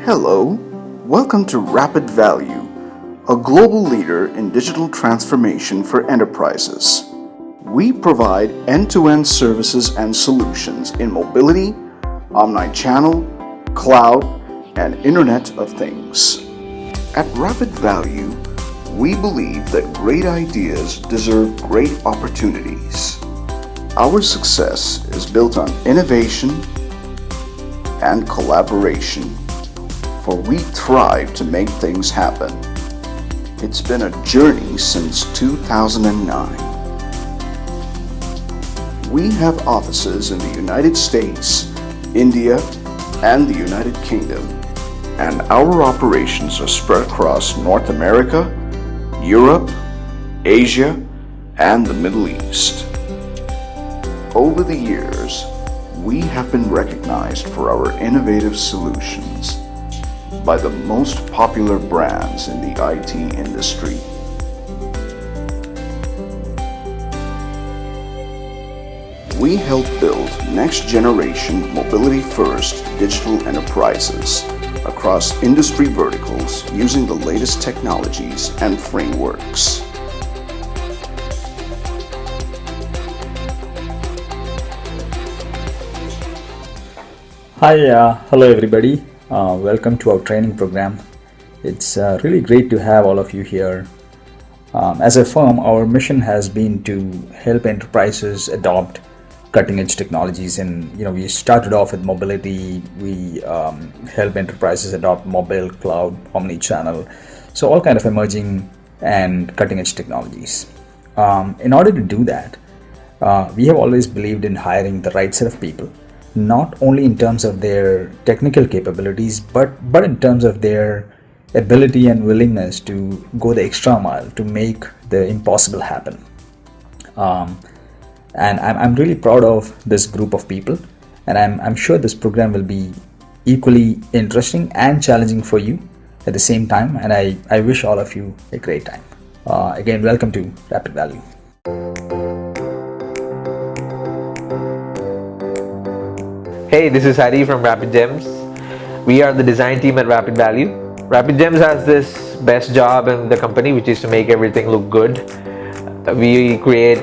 Hello, welcome to RapidValue, a global leader in digital transformation for enterprises. We provide end-to-end services and solutions in mobility, omni-channel, cloud, and Internet of Things. At RapidValue, we believe that great ideas deserve great opportunities. Our success is built on innovation and collaboration, for we thrive to make things happen. It's been a journey since 2009. We have offices in the United States, India, and the United Kingdom, and our operations are spread across North America, Europe, Asia, and the Middle East. Over the years, we have been recognized for our innovative solutions by the most popular brands in the IT industry. We help build next-generation mobility-first digital enterprises across industry verticals using the latest technologies and frameworks. Hi, hello everybody. Welcome to our training program. It's really great to have all of you here. As a firm, our mission has been to help enterprises adopt cutting-edge technologies, and we started off with mobility. We help enterprises adopt mobile, cloud, omni-channel, so all kind of emerging and cutting-edge technologies. In order to do that, we have always believed in hiring the right set of people, not only in terms of their technical capabilities, but in terms of their ability and willingness to go the extra mile to make the impossible happen. And I'm really proud of this group of people, and I'm sure this program will be equally interesting and challenging for you at the same time, and I wish all of you a great time. Again, welcome to RapidValue. Hey, this is Hari from Rapid Gems. We are the design team at RapidValue. Rapid Gems has this best job in the company, which is to make everything look good. We create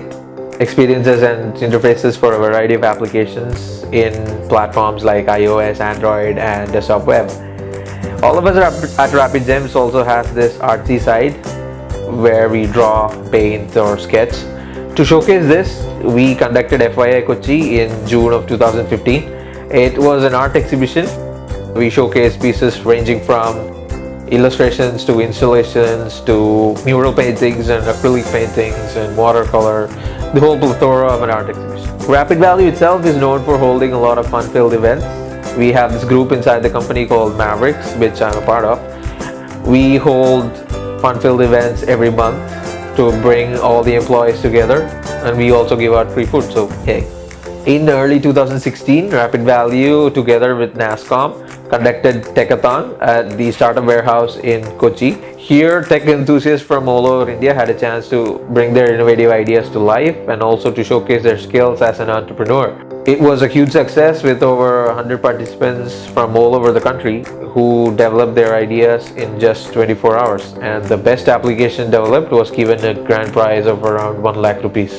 experiences and interfaces for a variety of applications in platforms like iOS, Android, and desktop web. All of us at Rapid Gems also have this artsy side where we draw, paint, or sketch. To showcase this, we conducted FYI Kochi in June of 2015. It was an art exhibition. We showcased pieces ranging from illustrations to installations to mural paintings and acrylic paintings and watercolor, the whole plethora of an art exhibition. RapidValue itself is known for holding a lot of fun-filled events. We have this group inside the company called Mavericks, which I'm a part of. We hold fun-filled events every month to bring all the employees together, and we also give out free food, so hey. In early 2016, RapidValue, together with NASCOM, conducted Techathon at the Startup Warehouse in Kochi. Here, tech enthusiasts from all over India had a chance to bring their innovative ideas to life and also to showcase their skills as an entrepreneur. It was a huge success with over 100 participants from all over the country who developed their ideas in just 24 hours. And the best application developed was given a grand prize of around 1 lakh rupees.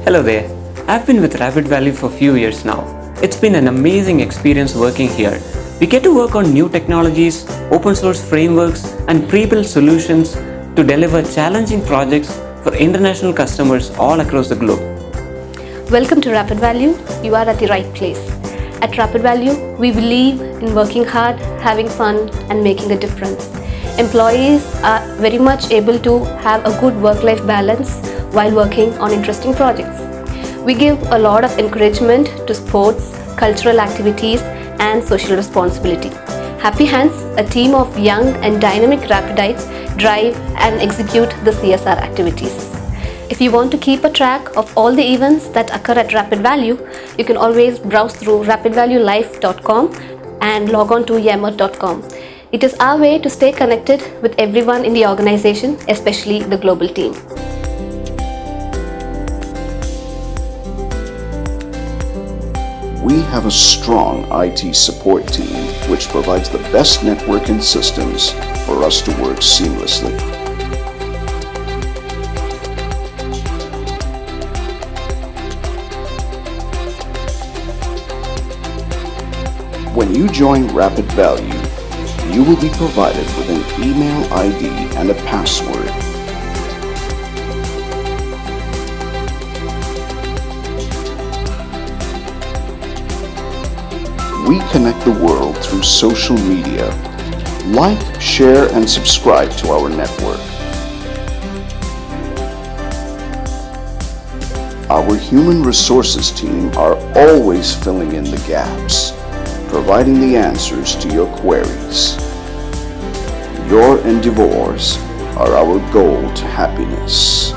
Hello there. I've been with RapidValue for a few years now. It's been an amazing experience working here. We get to work on new technologies, open source frameworks, and pre-built solutions to deliver challenging projects for international customers all across the globe. Welcome to RapidValue. You are at the right place. At RapidValue, we believe in working hard, having fun, and making a difference. Employees are very much able to have a good work-life balance while working on interesting projects. We give a lot of encouragement to sports, cultural activities, and social responsibility. Happy Hands, a team of young and dynamic Rapidites, drive and execute the CSR activities. If you want to keep a track of all the events that occur at RapidValue, you can always browse through rapidvaluelife.com and log on to yammer.com. It is our way to stay connected with everyone in the organization, especially the global team. We have a strong IT support team which provides the best network and systems for us to work seamlessly. When you join RapidValue, you will be provided with an email ID and a password. We connect the world through social media. Like, share, and subscribe to our network. Our human resources team are always filling in the gaps, providing the answers to your queries. Your endeavors are our goal to happiness.